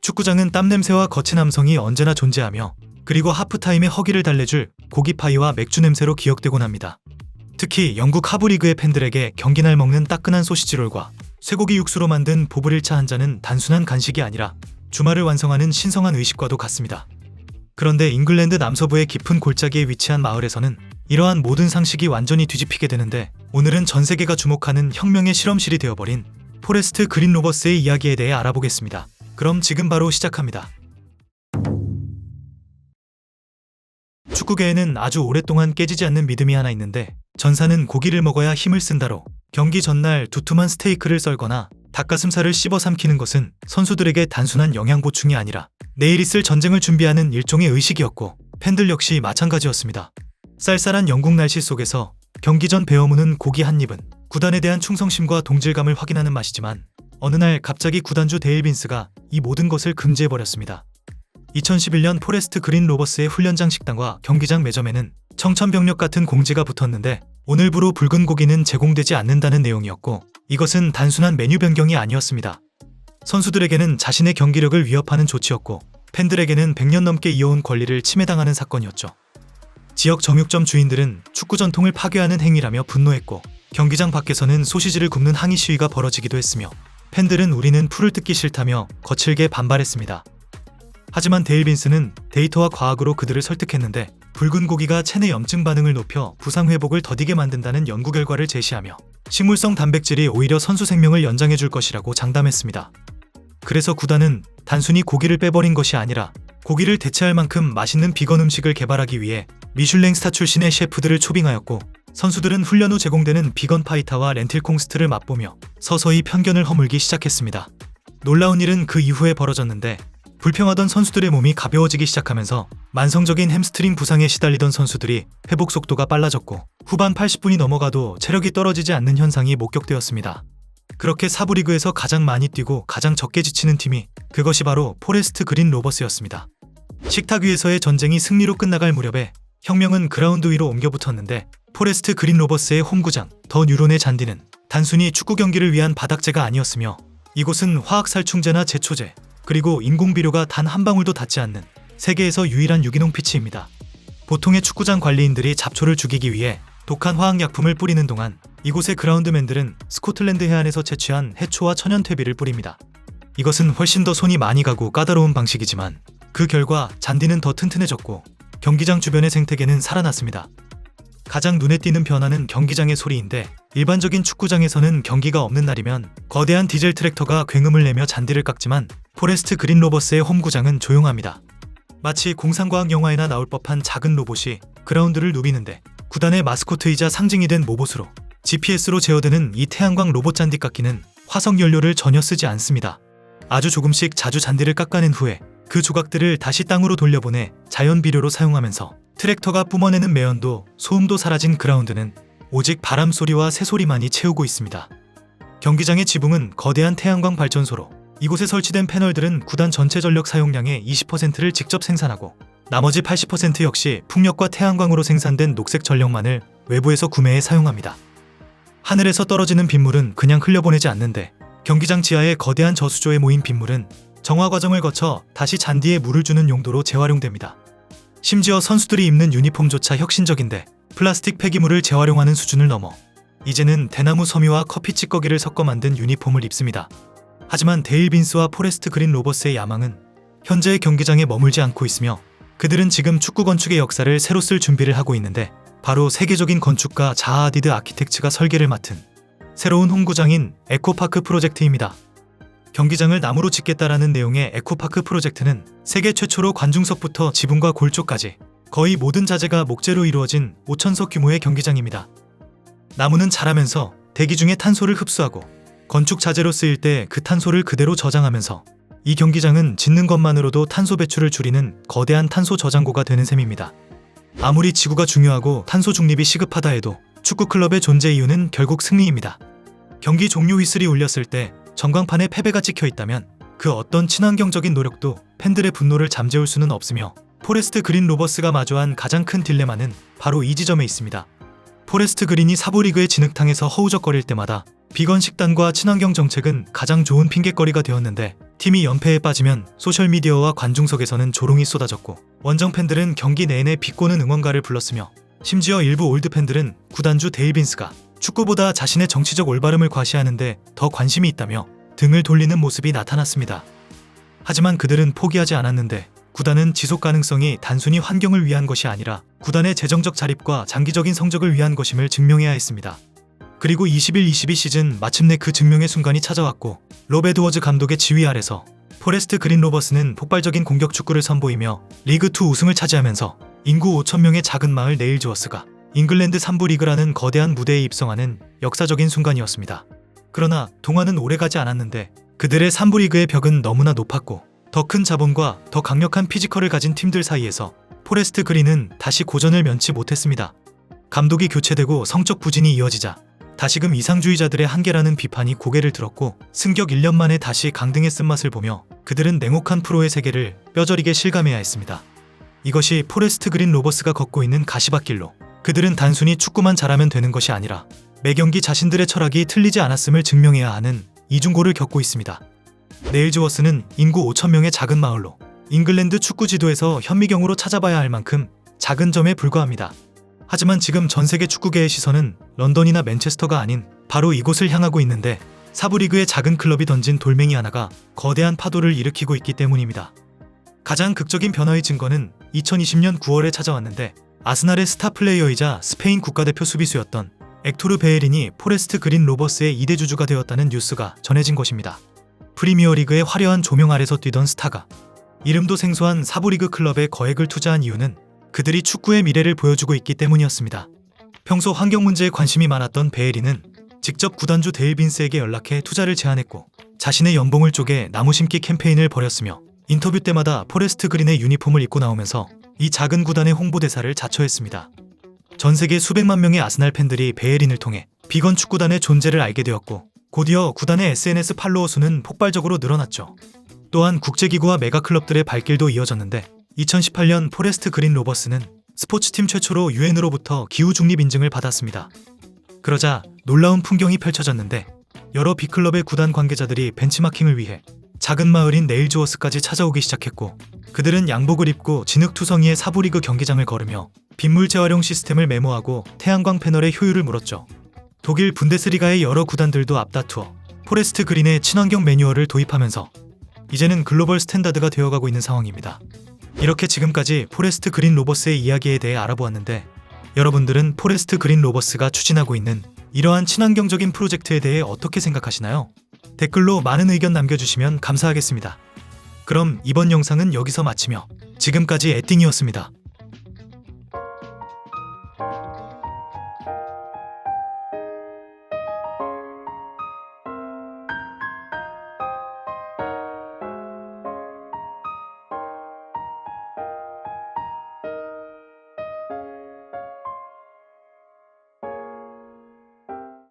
축구장은 땀냄새와 거친 함성이 언제나 존재하며 그리고 하프타임에 허기를 달래줄 고기파이와 맥주 냄새로 기억되곤 합니다. 특히 영국 하브리그의 팬들에게 경기날 먹는 따끈한 소시지롤과 쇠고기 육수로 만든 보브릴차 한 잔은 단순한 간식이 아니라 주말을 완성하는 신성한 의식과도 같습니다. 그런데 잉글랜드 남서부의 깊은 골짜기에 위치한 마을에서는 이러한 모든 상식이 완전히 뒤집히게 되는데, 오늘은 전 세계가 주목하는 혁명의 실험실이 되어버린 포레스트 그린 로버스의 이야기에 대해 알아보겠습니다. 그럼 지금 바로 시작합니다. 축구계에는 아주 오랫동안 깨지지 않는 믿음이 하나 있는데, 전사는 고기를 먹어야 힘을 쓴다로 경기 전날 두툼한 스테이크를 썰거나 닭가슴살을 씹어 삼키는 것은 선수들에게 단순한 영양 보충이 아니라 내일 있을 전쟁을 준비하는 일종의 의식이었고, 팬들 역시 마찬가지였습니다. 쌀쌀한 영국 날씨 속에서 경기 전 베어무는 고기 한 입은 구단에 대한 충성심과 동질감을 확인하는 맛이지만, 어느 날 갑자기 구단주 데일 빈스가 이 모든 것을 금지해버렸습니다. 2011년 포레스트 그린 로버스의 훈련장 식당과 경기장 매점에는 청천벽력 같은 공지가 붙었는데, 오늘부로 붉은 고기는 제공되지 않는다는 내용이었고, 이것은 단순한 메뉴 변경이 아니었습니다. 선수들에게는 자신의 경기력을 위협하는 조치였고, 팬들에게는 100년 넘게 이어온 권리를 침해당하는 사건이었죠. 지역 정육점 주인들은 축구 전통을 파괴하는 행위라며 분노했고, 경기장 밖에서는 소시지를 굽는 항의 시위가 벌어지기도 했으며, 팬들은 우리는 풀을 뜯기 싫다며 거칠게 반발했습니다. 하지만 데일 빈스는 데이터와 과학으로 그들을 설득했는데, 붉은 고기가 체내 염증 반응을 높여 부상 회복을 더디게 만든다는 연구 결과를 제시하며 식물성 단백질이 오히려 선수 생명을 연장해줄 것이라고 장담했습니다. 그래서 구단은 단순히 고기를 빼버린 것이 아니라 고기를 대체할 만큼 맛있는 비건 음식을 개발하기 위해 미슐랭 스타 출신의 셰프들을 초빙하였고, 선수들은 훈련 후 제공되는 비건 파이타와 렌틸콩 스트를 맛보며 서서히 편견을 허물기 시작했습니다. 놀라운 일은 그 이후에 벌어졌는데, 불평하던 선수들의 몸이 가벼워지기 시작하면서 만성적인 햄스트링 부상에 시달리던 선수들이 회복 속도가 빨라졌고, 후반 80분이 넘어가도 체력이 떨어지지 않는 현상이 목격되었습니다. 그렇게 사부 리그에서 가장 많이 뛰고 가장 적게 지치는 팀이, 그것이 바로 포레스트 그린 로버스였습니다. 식탁 위에서의 전쟁이 승리로 끝나갈 무렵에 혁명은 그라운드 위로 옮겨 붙었는데, 포레스트 그린 로버스의 홈구장 더 뉴론의 잔디는 단순히 축구 경기를 위한 바닥재가 아니었으며, 이곳은 화학살충제나 제초제, 그리고 인공비료가 단 한 방울도 닿지 않는 세계에서 유일한 유기농 피치입니다. 보통의 축구장 관리인들이 잡초를 죽이기 위해 독한 화학약품을 뿌리는 동안, 이곳의 그라운드맨들은 스코틀랜드 해안에서 채취한 해초와 천연퇴비를 뿌립니다. 이것은 훨씬 더 손이 많이 가고 까다로운 방식이지만, 그 결과 잔디는 더 튼튼해졌고 경기장 주변의 생태계는 살아났습니다. 가장 눈에 띄는 변화는 경기장의 소리인데, 일반적인 축구장에서는 경기가 없는 날이면 거대한 디젤 트랙터가 굉음을 내며 잔디를 깎지만, 포레스트 그린 로버스의 홈구장은 조용합니다. 마치 공상과학 영화에나 나올 법한 작은 로봇이 그라운드를 누비는데, 구단의 마스코트이자 상징이 된 모봇으로 GPS로 제어되는 이 태양광 로봇 잔디 깎기는 화석 연료를 전혀 쓰지 않습니다. 아주 조금씩 자주 잔디를 깎아낸 후에 그 조각들을 다시 땅으로 돌려보내 자연 비료로 사용하면서 트랙터가 뿜어내는 매연도 소음도 사라진 그라운드는 오직 바람 소리와 새 소리만이 채우고 있습니다. 경기장의 지붕은 거대한 태양광 발전소로, 이곳에 설치된 패널들은 구단 전체 전력 사용량의 20%를 직접 생산하고, 나머지 80% 역시 풍력과 태양광으로 생산된 녹색 전력만을 외부에서 구매해 사용합니다. 하늘에서 떨어지는 빗물은 그냥 흘려보내지 않는데, 경기장 지하의 거대한 저수조에 모인 빗물은 정화 과정을 거쳐 다시 잔디에 물을 주는 용도로 재활용됩니다. 심지어 선수들이 입는 유니폼조차 혁신적인데, 플라스틱 폐기물을 재활용하는 수준을 넘어 이제는 대나무 섬유와 커피 찌꺼기를 섞어 만든 유니폼을 입습니다. 하지만 데일 빈스와 포레스트 그린 로버스의 야망은 현재의 경기장에 머물지 않고 있으며, 그들은 지금 축구 건축의 역사를 새로 쓸 준비를 하고 있는데, 바로 세계적인 건축가 자하 하디드 아키텍츠가 설계를 맡은 새로운 홈구장인 에코파크 프로젝트입니다. 경기장을 나무로 짓겠다라는 내용의 에코파크 프로젝트는 세계 최초로 관중석부터 지붕과 골조까지 거의 모든 자재가 목재로 이루어진 5,000석 규모의 경기장입니다. 나무는 자라면서 대기 중에 탄소를 흡수하고 건축 자재로 쓰일 때 그 탄소를 그대로 저장하면서, 이 경기장은 짓는 것만으로도 탄소 배출을 줄이는 거대한 탄소 저장고가 되는 셈입니다. 아무리 지구가 중요하고 탄소 중립이 시급하다 해도 축구 클럽의 존재 이유는 결국 승리입니다. 경기 종료 휘슬이 울렸을 때 전광판에 패배가 찍혀 있다면, 그 어떤 친환경적인 노력도 팬들의 분노를 잠재울 수는 없으며, 포레스트 그린 로버스가 마주한 가장 큰 딜레마는 바로 이 지점에 있습니다. 포레스트 그린이 사부 리그의 진흙탕에서 허우적거릴 때마다 비건 식단과 친환경 정책은 가장 좋은 핑곗거리가 되었는데, 팀이 연패에 빠지면 소셜미디어와 관중석에서는 조롱이 쏟아졌고 원정 팬들은 경기 내내 비꼬는 응원가를 불렀으며 심지어 일부 올드 팬들은 구단주 데일 빈스가 축구보다 자신의 정치적 올바름을 과시하는데 더 관심이 있다며 등을 돌리는 모습이 나타났습니다. 하지만 그들은 포기하지 않았는데 구단은 지속 가능성이 단순히 환경을 위한 것이 아니라 구단의 재정적 자립과 장기적인 성적을 위한 것임을 증명해야 했습니다. 그리고 21-22 시즌 마침내 그 증명의 순간이 찾아왔고 롭 에드워즈 감독의 지휘 아래서 포레스트 그린 로버스는 폭발적인 공격 축구를 선보이며 리그2 우승을 차지하면서 인구 5,000명의 작은 마을 네일즈워스가 잉글랜드 3부 리그라는 거대한 무대에 입성하는 역사적인 순간이었습니다. 그러나 동화는 오래가지 않았는데 그들의 3부 리그의 벽은 너무나 높았고 더 큰 자본과 더 강력한 피지컬을 가진 팀들 사이에서 포레스트 그린은 다시 고전을 면치 못했습니다. 감독이 교체되고 성적 부진이 이어지자 다시금 이상주의자들의 한계라는 비판이 고개를 들었고 승격 1년 만에 다시 강등의 쓴맛을 보며 그들은 냉혹한 프로의 세계를 뼈저리게 실감해야 했습니다. 이것이 포레스트 그린 로버스가 걷고 있는 가시밭길로 그들은 단순히 축구만 잘하면 되는 것이 아니라 매경기 자신들의 철학이 틀리지 않았음을 증명해야 하는 이중고를 겪고 있습니다. 네일즈워스는 인구 5,000명의 작은 마을로 잉글랜드 축구 지도에서 현미경으로 찾아봐야 할 만큼 작은 점에 불과합니다. 하지만 지금 전 세계 축구계의 시선은 런던이나 맨체스터가 아닌 바로 이곳을 향하고 있는데 사부리그의 작은 클럽이 던진 돌멩이 하나가 거대한 파도를 일으키고 있기 때문입니다. 가장 극적인 변화의 증거는 2020년 9월에 찾아왔는데 아스날의 스타 플레이어이자 스페인 국가대표 수비수였던 액토르 베에린이 포레스트 그린 로버스의 2대 주주가 되었다는 뉴스가 전해진 것입니다. 프리미어리그의 화려한 조명 아래서 뛰던 스타가 이름도 생소한 사부리그 클럽에 거액을 투자한 이유는 그들이 축구의 미래를 보여주고 있기 때문이었습니다. 평소 환경 문제에 관심이 많았던 베에린은 직접 구단주 데일 빈스에게 연락해 투자를 제안했고 자신의 연봉을 쪼개 나무 심기 캠페인을 벌였으며 인터뷰 때마다 포레스트 그린의 유니폼을 입고 나오면서 이 작은 구단의 홍보대사를 자처했습니다. 전 세계 수백만 명의 아스날 팬들이 베에린을 통해 비건 축구단의 존재를 알게 되었고 곧이어 구단의 SNS 팔로워 수는 폭발적으로 늘어났죠. 또한 국제기구와 메가클럽들의 발길도 이어졌는데 2018년 포레스트 그린 로버스는 스포츠팀 최초로 UN으로부터 기후중립 인증을 받았습니다. 그러자 놀라운 풍경이 펼쳐졌는데 여러 빅클럽의 구단 관계자들이 벤치마킹을 위해 작은 마을인 네일즈워스까지 찾아오기 시작했고 그들은 양복을 입고 진흙투성이의 사부리그 경기장을 걸으며 빗물 재활용 시스템을 메모하고 태양광 패널의 효율을 물었죠. 독일 분데스리가의 여러 구단들도 앞다투어 포레스트 그린의 친환경 매뉴얼을 도입하면서 이제는 글로벌 스탠다드가 되어가고 있는 상황입니다. 이렇게 지금까지 포레스트 그린 로버스의 이야기에 대해 알아보았는데 여러분들은 포레스트 그린 로버스가 추진하고 있는 이러한 친환경적인 프로젝트에 대해 어떻게 생각하시나요? 댓글로 많은 의견 남겨주시면 감사하겠습니다. 그럼 이번 영상은 여기서 마치며 지금까지 에띵이었습니다.